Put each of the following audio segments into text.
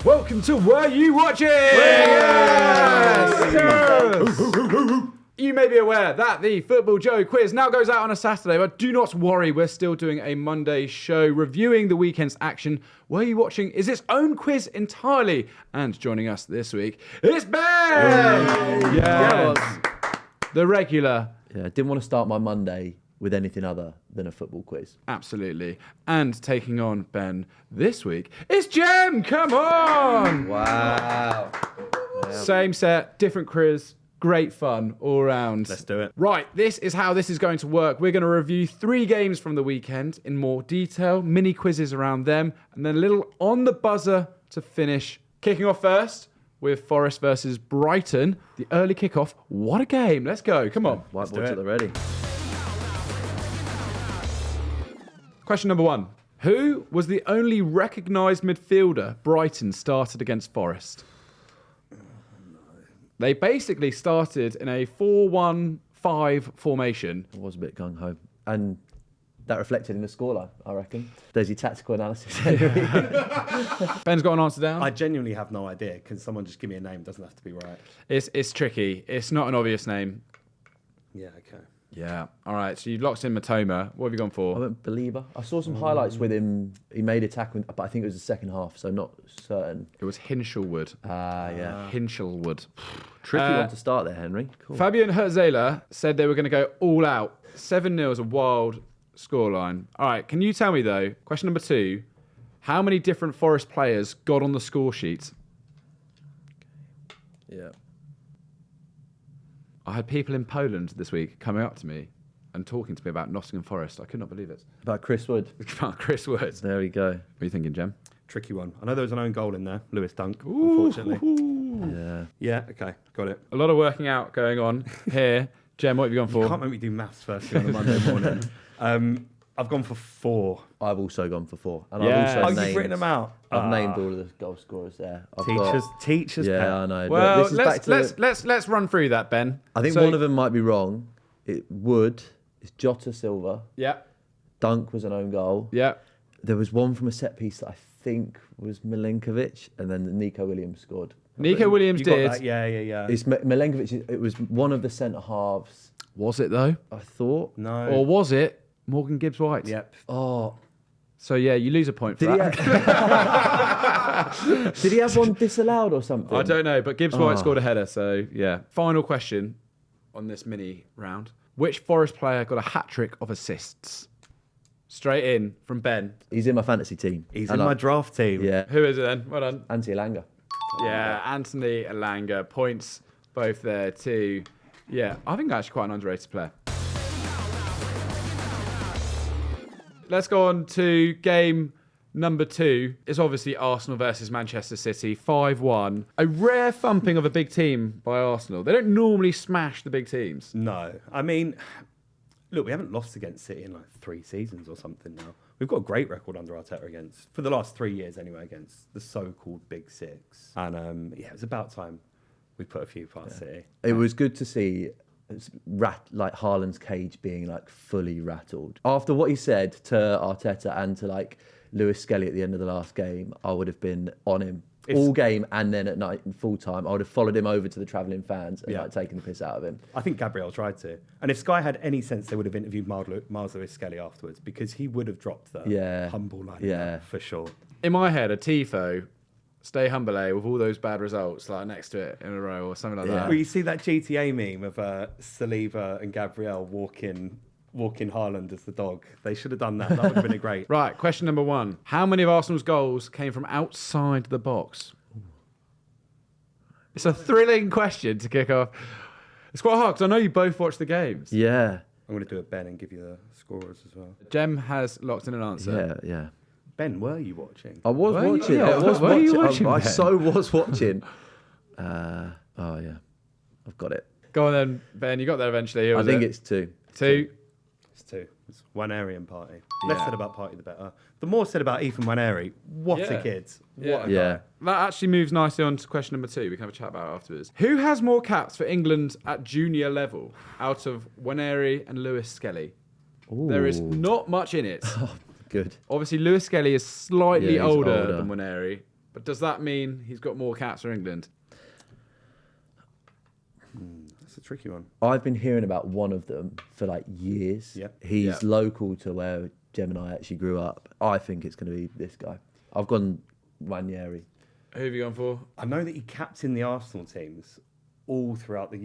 Welcome to Were You Watching? Yes! You may be aware that the FootballJOE quiz now goes out on a Saturday, but do not worry, we're still doing a Monday show reviewing the weekend's action. Were You Watching is its own quiz entirely. And joining us this week is Ben! Yes. The regular. Yeah, I didn't want to start my Monday with anything other than a football quiz. Absolutely. And taking on Ben this week is Jem! Come on! Wow. Same set, different quiz. Great fun all round. Let's do it. Right, this is how this is going to work. We're going to review 3 games from the weekend in more detail, mini quizzes around them, and then a little on the buzzer to finish. Kicking off first with Forest versus Brighton. The early kickoff. What a game. Let's go. Come on. Whiteboards at the ready. Question number 1. Who was the only recognised midfielder Brighton started against Forest? They basically started in a 4-1-5 formation. I was a bit gung-ho. And that reflected in the scoreline, I reckon. There's your tactical analysis. Ben's got an answer down. I genuinely have no idea. Can someone just give me a name? Doesn't have to be right. It's tricky. It's not an obvious name. Yeah, okay. Yeah. All right. So you've locked in Matoma. What have you gone I for? went Believer. I saw some highlights with him. He made a tackle, but I think it was the second half, so not certain. It was Hinchelwood. Yeah. Hinchelwood. Tricky one to start there, Henry. Cool. Fabian Herzela said they were going to go all out. 7-0 is a wild scoreline. All right. Can you tell me, though, question number 2, how many different Forest players got on the score sheet? Yeah. I had people in Poland this week coming up to me and talking to me about Nottingham Forest. I could not believe it. About Chris Wood. About Chris Wood. There we go. What are you thinking, Jem? Tricky one. I know there was an own goal in there. Lewis Dunk, unfortunately. Yeah. Yeah, okay. Got it. A lot of working out going on here. Jem, what have you gone for? You can't make me do maths first thing on a Monday morning. I've gone for 4. I've also gone for 4. And Yeah. I've also Oh, named, you've written them out? I've named all of the goal scorers there. I've Teachers Yeah, pet. I know. Well, but this is back to let's run through that, Ben. I think So- one of them might be wrong. Wood is Jota Silva. Yeah, Dunk was an own goal. yeah. There was one from a set piece that I think was Milenkovic, and then Nico Williams scored. Nico Williams You got did. that? Yeah. It's Milenkovic. It was one of the centre halves. Was it though, I thought. No. or was it Morgan Gibbs White? Yep. Oh, So yeah, you lose a point for did he? that. Did he have one disallowed or something? I don't know, but Gibbs White scored a header. So yeah. Final question on this mini round: which Forest player got a hat trick of assists? Straight in from Ben. He's in my fantasy team. He's And in my draft team. Yeah, Who is it then? Well done. Antti Elanga. Yeah, Anthony Elanga. Points both there too. Yeah, I think actually quite an underrated player. Let's go on to game number 2. It's obviously Arsenal versus Manchester City, 5-1. A rare thumping of a big team by Arsenal. They don't normally smash the big teams. No. I mean, look, we haven't lost against City in like 3 seasons or something now. We've got a great record under Arteta against, for the last 3 years anyway, against the so-called Big Six. And yeah, it was about time we put a few past City. It was good to see like Haaland's cage being like fully rattled. After what he said to Arteta and to like Lewis-Skelly at the end of the last game, I would have been on him all game, and then at night in full time, I would have followed him over to the travelling fans and like taken the piss out of him. I think Gabriel tried to. And if Sky had any sense, they would have interviewed Myles Lewis-Skelly afterwards, because he would have dropped the humble line for sure. In my head, a Tifo, stay humble, with all those bad results like next to it in a row or something like that. Well, you see that GTA meme of Saliba and Gabriel walking Haaland as the dog. They should have done that. That would have been a great. Right, question number 1. How many of Arsenal's goals came from outside the box? It's a thrilling question to kick off. It's quite hard because I know you both watch the games. Yeah, I'm going to do a Ben and give you the scorers as well. Jem has locked in an answer. yeah. Ben, were you watching? I was Were you- watching. yeah, I was were you watching. watching, I Ben? so was watching. Oh yeah, I've got it. Go on then, Ben. You got there eventually. Who I was think it? it's 2. 2. It's 2. It's One Aryan party. Less said about party, the better. The more said about Ethan One Airy. What Yeah. a kid. Yeah. What a Yeah. guy. That actually moves nicely on to question number 2. We can have a chat about it afterwards. Who has more caps for England at junior level out of Waneri and Lewis-Skelly? There is not much in it. Good. Obviously, Lewis-Skelly is slightly Yeah, he's older older. than Waneri, But does that mean he's got more caps for England? That's a tricky one. I've been hearing about one of them for like years. Yep. He's Yep. local to where Gem and I actually grew up. I think it's going to be this guy. I've gone Ranieri. Who have you gone for? I know that he captained the Arsenal teams all throughout the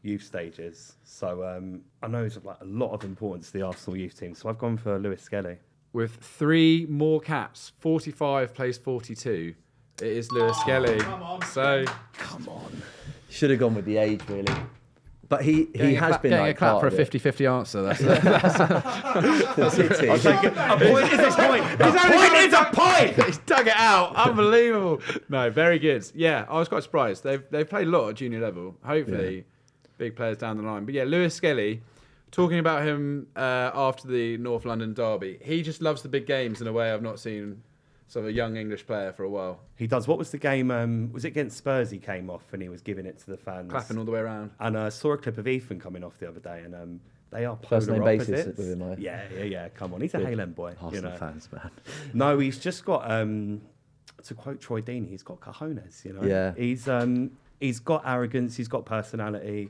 youth stages. So I know he's like a lot of importance to the Arsenal youth team. So I've gone for Lewis-Skelly. With 3 more caps, 45 plays 42. It is Lewis-Skelly. come on. So Come on. Should have gone with the age, really. But he has been getting like a clap for a part of it. 50-50 answer. That's City. I'll take it. A point is a point. A point is a point. He's dug it out. Unbelievable. No, very good. Yeah, I was quite surprised. They've played a lot at junior level. Hopefully, big players down the line. But yeah, Lewis-Skelly, talking about him after the North London derby, he just loves the big games in a way I've not seen sort of a young English player for a while. He does. What was the game? Was it against Spurs he came off and he was giving it to the fans? Clapping all the way around. And I saw a clip of Ethan coming off the other day and they are First polar name basis opposites. with him, Yeah. Come on. He's a Good. Haaland boy. Arsenal fans, man. No, he's just got, to quote Troy Deeney, he's got cojones, you know? Yeah. He's got arrogance, he's got personality.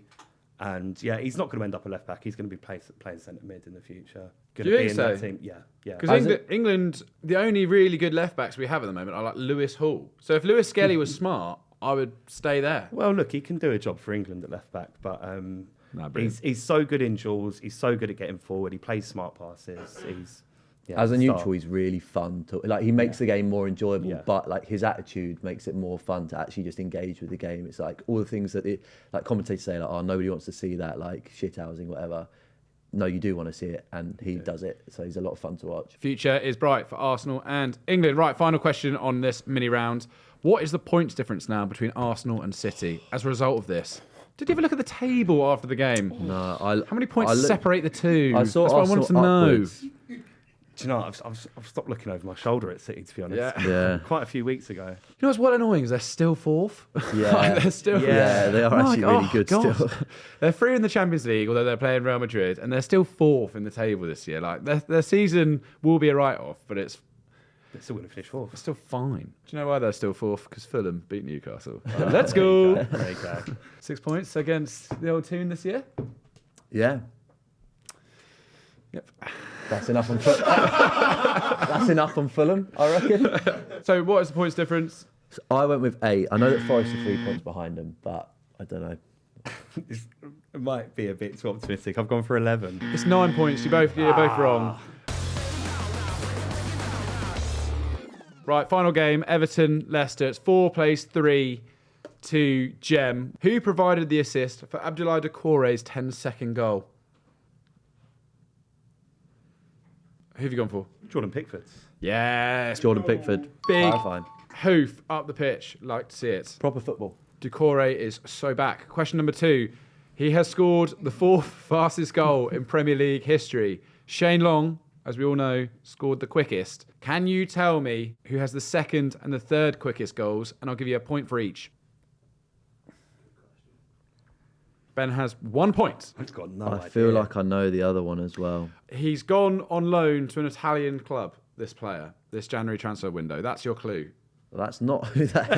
And yeah, he's not going to end up a left back. He's going to be playing centre mid in the future. Going Do to you be think in so? that team. Yeah. Because England, the only really good left backs we have at the moment are like Lewis Hall. So if Lewis-Skelly was smart, I would stay there. Well, look, he can do a job for England at left back, but brilliant. he's so good in duels. He's so good at getting forward. He plays smart passes. As a star. neutral, he's really fun to like. He makes the game more enjoyable, Yeah. but like his attitude makes it more fun to actually just engage with the game. It's like all the things that like commentators say, like, oh, nobody wants to see that, like shithousing, whatever. No, you do want to see it, and he does it. So he's a lot of fun to watch. Future is bright for Arsenal and England. Right, final question on this mini round. What is the points difference now between Arsenal and City as a result of this? Did you ever look at the table after the game? No, How many points separate the two? I saw That's what I wanted to Arsenal know. upwards. Do you know, I've stopped looking over my shoulder at City, to be honest. Yeah. Yeah. Quite a few weeks ago. You know what's well annoying is they're still fourth. Yeah. Like, they're still. Yeah, they are I'm actually like, really oh, good God. still. They're through in the Champions League, although they're playing Real Madrid, and they're still fourth in the table this year. Like their season will be a write-off, but it's They're still going to finish fourth. still fine. Do you know why they're still fourth? Because Fulham beat Newcastle. Let's go. There you go. 6 points against the old team this year. Yeah, Yep. that's enough on Fulham. That's enough on Fulham, I reckon. So what is the points difference? So I went with 8. I know that Forest are 3 points behind them, but I don't know. It might be a bit too optimistic. I've gone for 11. It's 9 points. You're both wrong. Right, final game. Everton, Leicester. It's 4 plays 3 to Gem. Who provided the assist for Abdoulaye Doucouré's 10-second goal? Who have you gone for? Jordan Pickford. Yes. Jordan Pickford, Big clarifying. hoof up the pitch. Like to see it. Proper football. Doucouré is so back. Question number 2. He has scored the 4th fastest goal in Premier League history. Shane Long, as we all know, scored the quickest. Can you tell me who has the 2nd and the 3rd quickest goals? And I'll give you a point for each. Ben has 1 point. I've got no I idea. feel like I know the other one as well. He's gone on loan to an Italian club, this player, this January transfer window. That's your clue. Well, that's not who that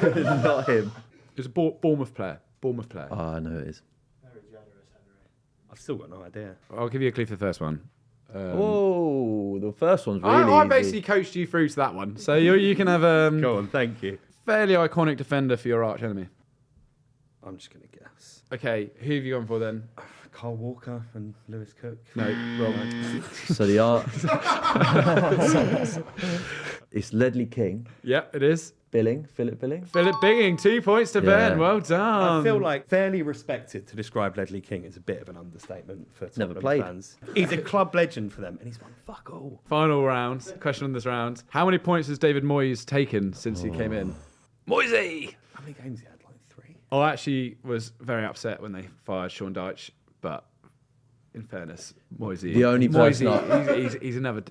is. Not him. It's a Bournemouth player. Bournemouth player. Oh, I know it is. Very generous, Henry. I've still got no idea. I'll give you a clue for the first one. Whoa, the first one's really I easy. basically coached you through to that one. So you can have a Go on, thank you. fairly iconic defender for your arch enemy. I'm just going to guess. Okay, who have you gone for then? Carl Walker and Lewis Cook. No, wrong. So the art. It's Ledley King, Yeah, it is. Philip Billing. Philip Binging, 2 points to Yeah. Ben. Well done. I feel like fairly respected to describe Ledley King is a bit of an understatement for Never Tottenham played. fans. He's a club legend for them, and he's won fuck all. Final round. Question on this round. How many points has David Moyes taken since he came in? Moisey! How many games he had? Like 3. I actually was very upset when they fired Sean Dyche, but in fairness, Moisey. The only person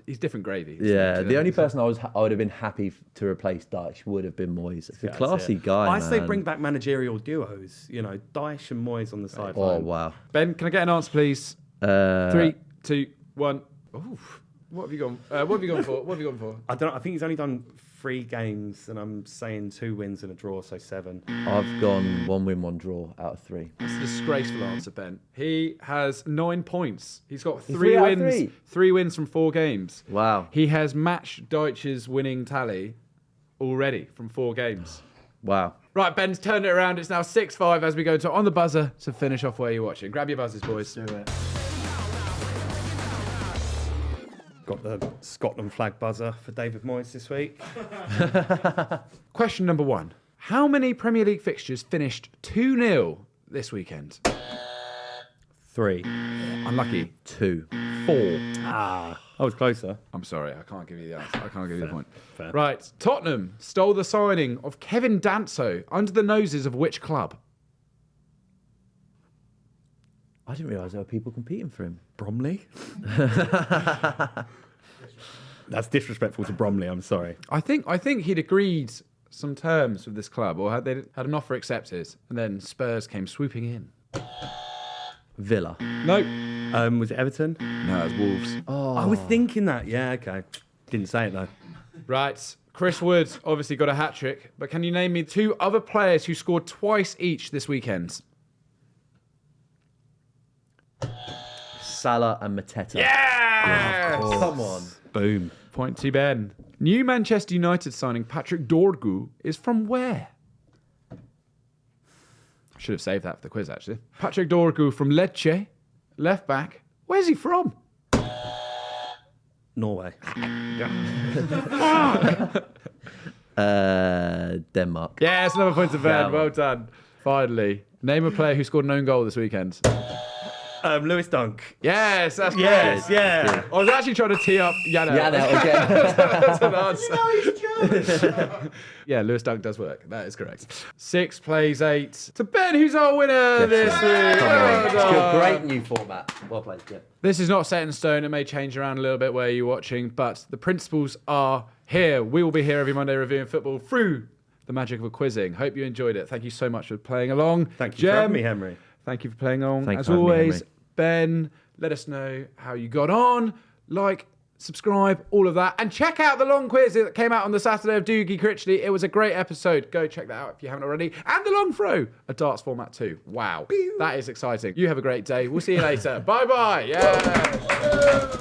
he's different gravy. Yeah, the only person I would have been happy to replace Dyche would have been Moyes. A That's classy it. guy, I man. say bring back managerial duos. You know, Dyche and Moyes on the sideline. Oh wow. Ben, can I get an answer, please? 3, 2, 1. Ooh. What have you gone? What have you gone for? What have you gone for? I don't know. I think he's only done 3 games, and I'm saying 2 wins and a draw, so 7. I've gone 1 win, 1 draw out of 3. That's a disgraceful answer, Ben. He has 9 points. He's got 3 3 out of wins. 3? 3 wins from 4 games. Wow. He has matched Deutsch's winning tally already from 4 games. Wow. Right, Ben's turned it around. It's now 6-5 as we go to On the Buzzer to finish off where you're watching. Grab your buzzers, boys. Do it. Got the Scotland flag buzzer for David Moyes this week. Question number 1. How many Premier League fixtures finished 2-0 this weekend? 3. Unlucky. 2. 4. I was closer. I'm sorry, I can't give you the answer. I can't give you the point. Fair. Right, Tottenham stole the signing of Kevin Danso under the noses of which club? I didn't realise there were people competing for him. Bromley? That's disrespectful to Bromley, I'm sorry. I think he'd agreed some terms with this club, or had an offer accepted, and then Spurs came swooping in. Villa. Nope. Was it Everton? No, it was Wolves. Oh. I was thinking that. Yeah, okay. Didn't say it though. Right. Chris Wood obviously got a hat-trick, but can you name me 2 other players who scored twice each this weekend? Salah and Mateta. Yeah! Come on. Boom. Point to Ben. New Manchester United signing Patrick Dorgu is from where? I should have saved that for the quiz, actually. Patrick Dorgu from Lecce, left back. Where's he from? Norway. Denmark. Yeah, it's another point to Ben. Yeah. Well done. Finally. Name a player who scored an own goal this weekend. Lewis Dunk. Yes, that's Yes, correct. yeah. I was actually trying to tee up Yano. Yano again. That's an answer. Yeah, Lewis Dunk does work. That is correct. 6 plays 8 to Ben, who's our winner this week. Well It's done. a great new format. Well played. Yeah. This is not set in stone. It may change around a little bit where you're watching, but the principles are here. We will be here every Monday reviewing football through the magic of a quizzing. Hope you enjoyed it. Thank you so much for playing along. Thank you for having me, Henry. Thank you for playing along. Thanks As for having me, always, Henry. Ben, let us know how you got on. Like, subscribe, all of that. And check out the long quiz that came out on the Saturday of Doogie Critchley. It was a great episode. Go check that out if you haven't already. And the long throw, a darts format too. Wow. That is exciting. You have a great day. We'll see you later. Bye-bye. Yeah.